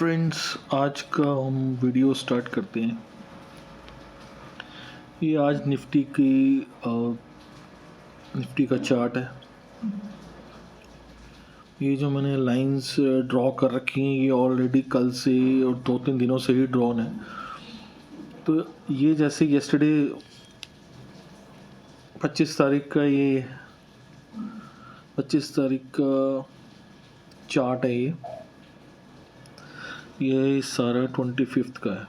Friends, आज का हम वीडियो स्टार्ट करते हैं। ये आज निफ्टी का चार्ट है। ये जो मैंने लाइंस ड्रॉ कर रखी हैं ये ऑलरेडी कल से और 2-3 दिनों से ही ड्रॉन है। तो ये जैसे येस्टरडे 25 तारीख का 25 तारीख का चार्ट है। ये सारा 25 का है।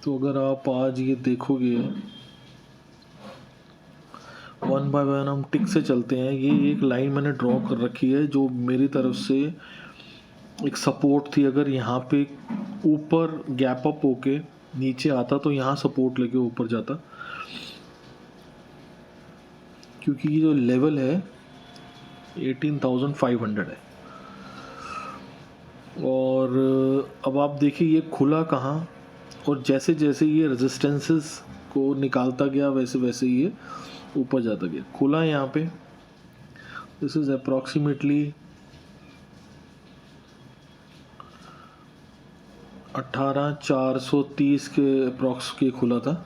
तो अगर आप आज ये देखोगे, वन बाय वन हम टिक से चलते हैं। ये एक लाइन मैंने ड्रॉ कर रखी है जो मेरी तरफ से एक सपोर्ट थी। अगर यहाँ पे ऊपर गैप अप होके नीचे आता तो यहाँ सपोर्ट लेके ऊपर जाता, क्योंकि ये जो लेवल है 18,500 है। और अब आप देखिए ये खुला कहाँ, और जैसे जैसे ये रेजिस्टेंसेस को निकालता गया वैसे वैसे ये ऊपर जाता गया। खुला यहाँ पे, दिस इज अप्रॉक्सीमेटली 18,430 के अप्रॉक्स के खुला था,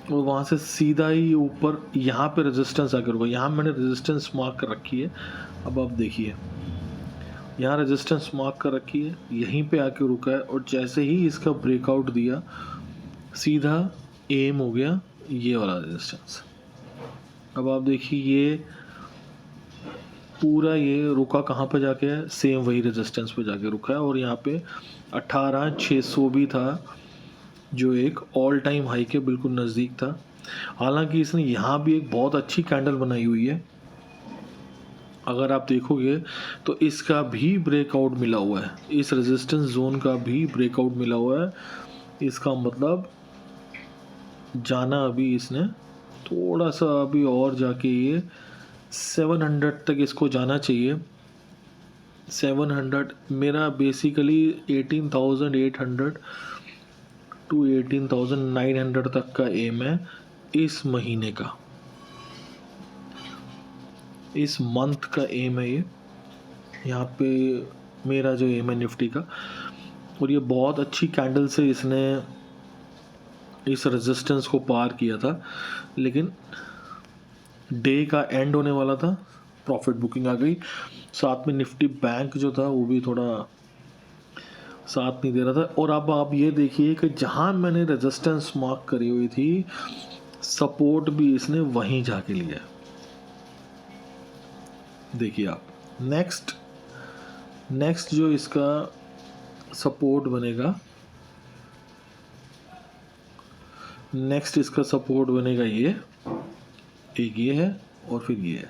और वहाँ से सीधा ही ऊपर यहाँ पे रेजिस्टेंस आकर रुका। यहाँ मैंने रेजिस्टेंस मार्क कर रखी है। अब आप देखिए यहाँ रेजिस्टेंस मार्क कर रखी है, यहीं पे आके रुका है, और जैसे ही इसका ब्रेकआउट दिया सीधा एम हो गया ये वाला रेजिस्टेंस। अब आप देखिए ये पूरा ये रुका कहाँ पे जाके है, सेम वही रेजिस्टेंस पे जाके रुका है। और यहाँ पे 18,600 भी था जो एक ऑल टाइम हाई के बिल्कुल नज़दीक था। हालांकि इसने यहाँ भी एक बहुत अच्छी कैंडल बनाई हुई है। अगर आप देखोगे तो इसका भी ब्रेकआउट मिला हुआ है, इस रेजिस्टेंस जोन का भी ब्रेकआउट मिला हुआ है। इसका मतलब जाना अभी इसने थोड़ा सा अभी और जाके ये 700 तक इसको जाना चाहिए। 700 मेरा बेसिकली 18,800 टू 18,900 तक का एम है इस महीने का, इस मंथ का एम है ये। यहाँ पे मेरा जो एम है निफ्टी का, और ये बहुत अच्छी कैंडल से इसने इस रेजिस्टेंस को पार किया था। लेकिन डे का एंड होने वाला था, प्रॉफिट बुकिंग आ गई। साथ में निफ्टी बैंक जो था वो भी थोड़ा साथ नहीं दे रहा था। और अब आप ये देखिए कि जहाँ मैंने रेजिस्टेंस मार्क करी हुई थी, सपोर्ट भी इसने वहीं जाके लिया। देखिए आप नेक्स्ट जो इसका सपोर्ट बनेगा, नेक्स्ट इसका सपोर्ट बनेगा ये एक ये है और फिर ये है।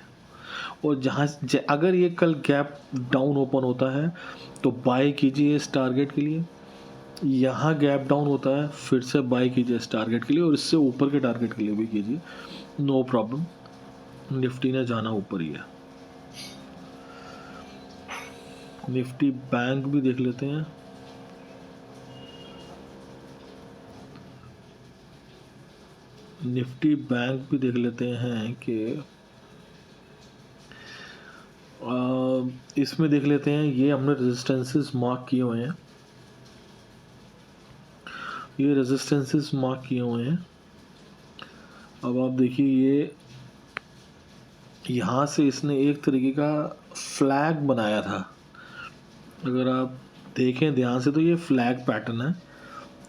और जहाँ अगर ये कल गैप डाउन ओपन होता है तो बाय कीजिए इस टारगेट के लिए। यहाँ गैप डाउन होता है फिर से बाय कीजिए इस टारगेट के लिए, और इससे ऊपर के टारगेट के लिए भी कीजिए, नो प्रॉब्लम। निफ्टी ने जाना ऊपर ही है। निफ्टी बैंक भी देख लेते हैं। निफ्टी बैंक भी देख लेते हैं कि इसमें देख लेते हैं। ये हमने रेजिस्टेंसेस मार्क किए हुए हैं, ये रेजिस्टेंसेस मार्क किए हुए हैं। अब आप देखिए ये यहाँ से इसने एक तरीके का फ्लैग बनाया था। अगर आप देखें ध्यान से तो ये फ्लैग पैटर्न है,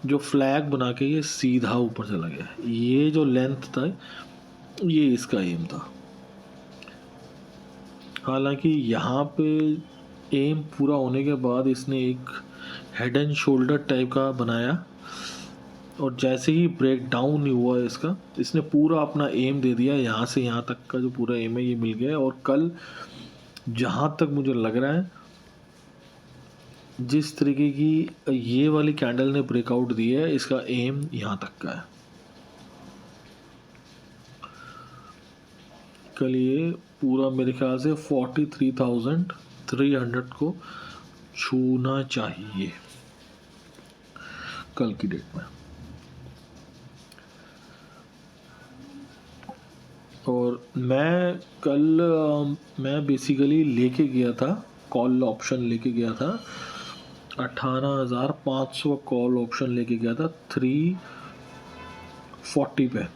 जो फ्लैग बना के ये सीधा ऊपर चला गया। ये जो लेंथ था ये इसका एम था। हालांकि यहाँ पे एम पूरा होने के बाद इसने एक हेड एंड शोल्डर टाइप का बनाया, और जैसे ही ब्रेक डाउन हुआ इसका, इसने पूरा अपना एम दे दिया। यहाँ से यहाँ तक का जो पूरा एम है ये मिल गया। और कल जहाँ तक मुझे लग रहा है जिस तरीके की ये वाली कैंडल ने ब्रेकआउट दी है, इसका एम यहाँ तक का है। कल ये पूरा मेरे ख्याल से 43,300 को छूना चाहिए कल की डेट में। और मैं कल मैं बेसिकली लेके गया था कॉल ऑप्शन लेके गया था, 18,500 कॉल ऑप्शन लेके गया था 340 पे,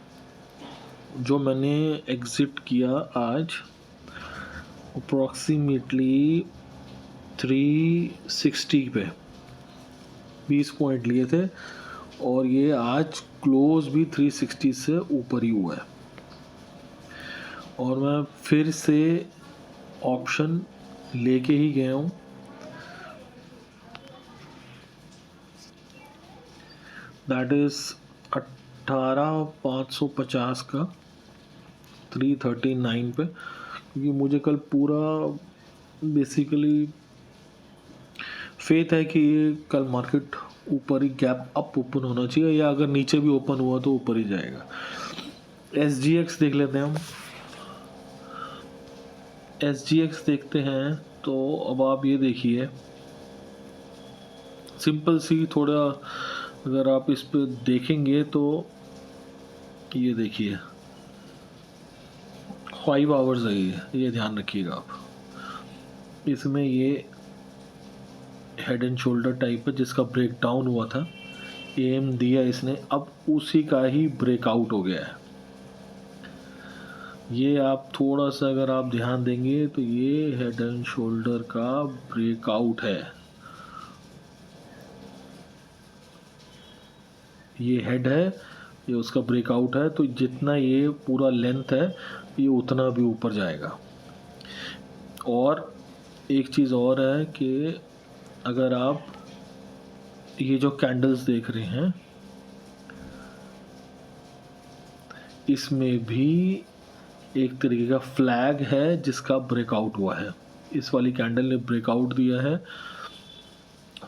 जो मैंने एग्ज़िट किया आज अप्रॉक्सीमेटली 360 पे, 20 पॉइंट लिए थे और ये आज क्लोज भी 360 से ऊपर ही हुआ है। और मैं फिर से ऑप्शन लेके ही गया हूँ, दैट इज़ 18,550 का 339 पे, क्योंकि मुझे कल पूरा बेसिकली फेथ है कि ये कल मार्केट ऊपर ही गैप अप ओपन होना चाहिए, या अगर नीचे भी ओपन हुआ तो ऊपर ही जाएगा। SGX देख लेते हैं हम। SGX देखते हैं तो अब आप ये देखिए, सिंपल सी थोड़ा अगर आप इस पे देखेंगे तो ये देखिए 5 आवर्स है, ये ध्यान रखिएगा आप। इसमें ये हेड एंड शोल्डर टाइप है जिसका ब्रेक डाउन हुआ था, एम दिया इसने, अब उसी का ही ब्रेकआउट हो गया है। ये आप थोड़ा सा अगर आप ध्यान देंगे तो ये हेड एंड शोल्डर का ब्रेकआउट है, ये हेड है, ये उसका ब्रेकआउट है, तो जितना ये पूरा लेंथ है ये उतना भी ऊपर जाएगा। और एक चीज़ और है कि अगर आप ये जो कैंडल्स देख रहे हैं इसमें भी एक तरीके का फ्लैग है जिसका ब्रेकआउट हुआ है, इस वाली कैंडल ने ब्रेकआउट दिया है।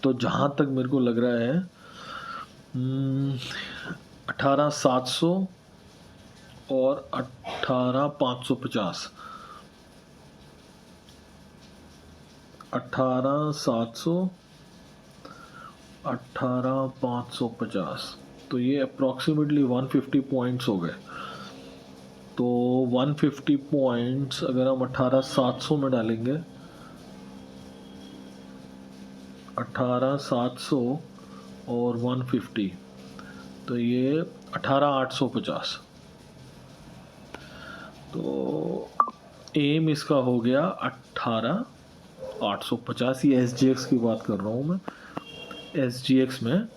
तो जहाँ तक मेरे को लग रहा है 18,700 और 18,550, 18,700 18,550, तो ये अप्रॉक्सीमेटली 150 पॉइंट्स हो गए। तो 150 पॉइंट्स अगर हम 18,700 में डालेंगे, 18,700 और 150, तो ये 18,850। तो एम इसका हो गया 18,850। ये SGX की बात कर रहा हूँ मैं। SGX में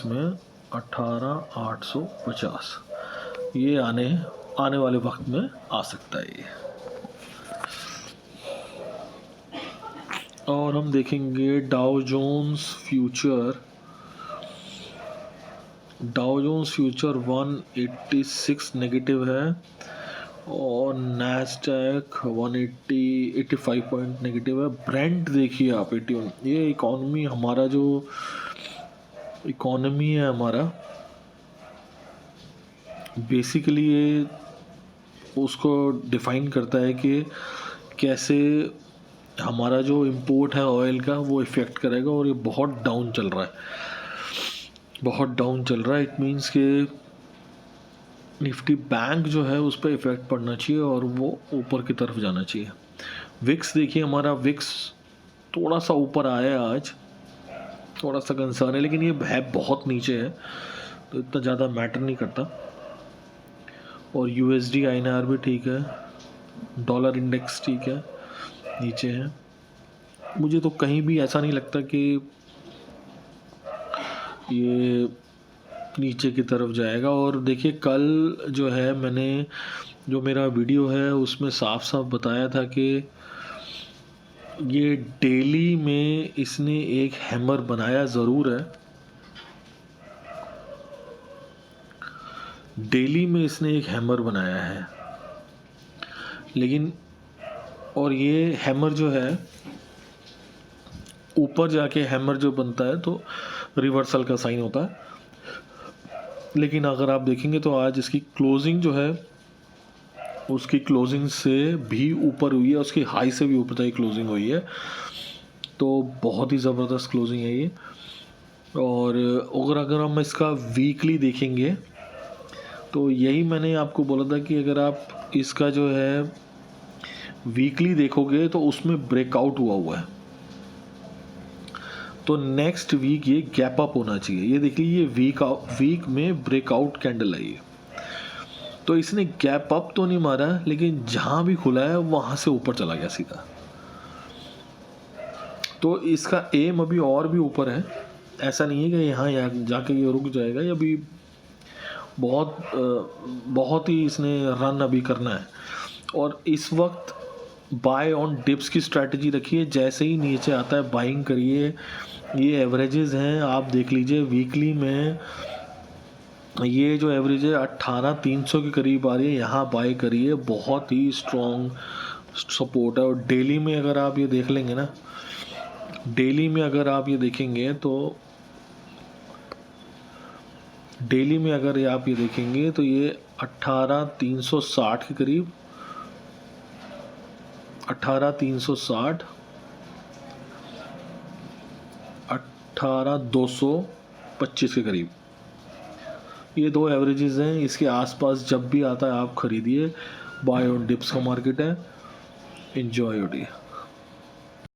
में 18,850, ये आने वाले वक्त में आ सकता है ये। और हम देखेंगे डाउ जोन्स फ्यूचर 186 नेगेटिव है और नैस्डैक 85 पॉइंट नेगेटिव है। ब्रेंट देखिए आप 81। ये इकोनॉमी है हमारा, बेसिकली ये उसको डिफ़ाइन करता है कि कैसे हमारा जो इंपोर्ट है ऑयल का वो इफ़ेक्ट करेगा। और ये बहुत डाउन चल रहा है, इट मीन्स कि निफ्टी बैंक जो है उस पर इफ़ेक्ट पड़ना चाहिए और वो ऊपर की तरफ जाना चाहिए। विक्स देखिए, हमारा विक्स थोड़ा सा ऊपर आया है आज, थोड़ा सा कंसर्न है, लेकिन ये है बहुत नीचे है तो इतना ज़्यादा मैटर नहीं करता। और USD INR भी ठीक है, डॉलर इंडेक्स ठीक है, नीचे है। मुझे तो कहीं भी ऐसा नहीं लगता कि ये नीचे की तरफ जाएगा। और देखिए कल जो है मैंने जो मेरा वीडियो है उसमें साफ साफ बताया था कि ये डेली में इसने एक हैमर बनाया ज़रूर है, डेली में इसने एक हैमर बनाया है, लेकिन और ये हैमर जो है ऊपर जाके हैमर जो बनता है तो रिवर्सल का साइन होता है। लेकिन अगर आप देखेंगे तो आज इसकी क्लोजिंग जो है उसकी क्लोजिंग से भी ऊपर हुई है, उसकी हाई से भी ऊपर तक क्लोजिंग हुई है, तो बहुत ही ज़बरदस्त क्लोजिंग है ये। और अगर हम इसका वीकली देखेंगे तो यही मैंने आपको बोला था कि अगर आप इसका जो है वीकली देखोगे तो उसमें ब्रेकआउट हुआ है, तो नेक्स्ट वीक ये गैप अप होना चाहिए। ये देखिए ये वीक में ब्रेकआउट कैंडल है ये, तो इसने गैप अप तो नहीं मारा लेकिन जहाँ भी खुला है वहाँ से ऊपर चला गया सीधा। तो इसका एम अभी और भी ऊपर है, ऐसा नहीं है कि यहाँ जाके ये रुक जाएगा। ये अभी बहुत ही इसने रन अभी करना है। और इस वक्त बाय ऑन डिप्स की स्ट्रैटेजी रखिए, जैसे ही नीचे आता है बाइंग करिए। ये एवरेजेस हैं, आप देख लीजिए वीकली में ये जो एवरेज है 18,300 के करीब आ रही है, यहाँ बाय करिए, बहुत ही स्ट्रॉन्ग सपोर्ट है। और डेली में अगर आप ये देख लेंगे ना, डेली में अगर आप ये देखेंगे तो डेली में अगर ये आप ये देखेंगे तो ये 18,360 के करीब, 18,360, 18,225 के करीब, ये दो एवरेजेस हैं। इसके आसपास जब भी आता है आप ख़रीदिए। बाय ऑन डिप्स का मार्केट है। Enjoy your day.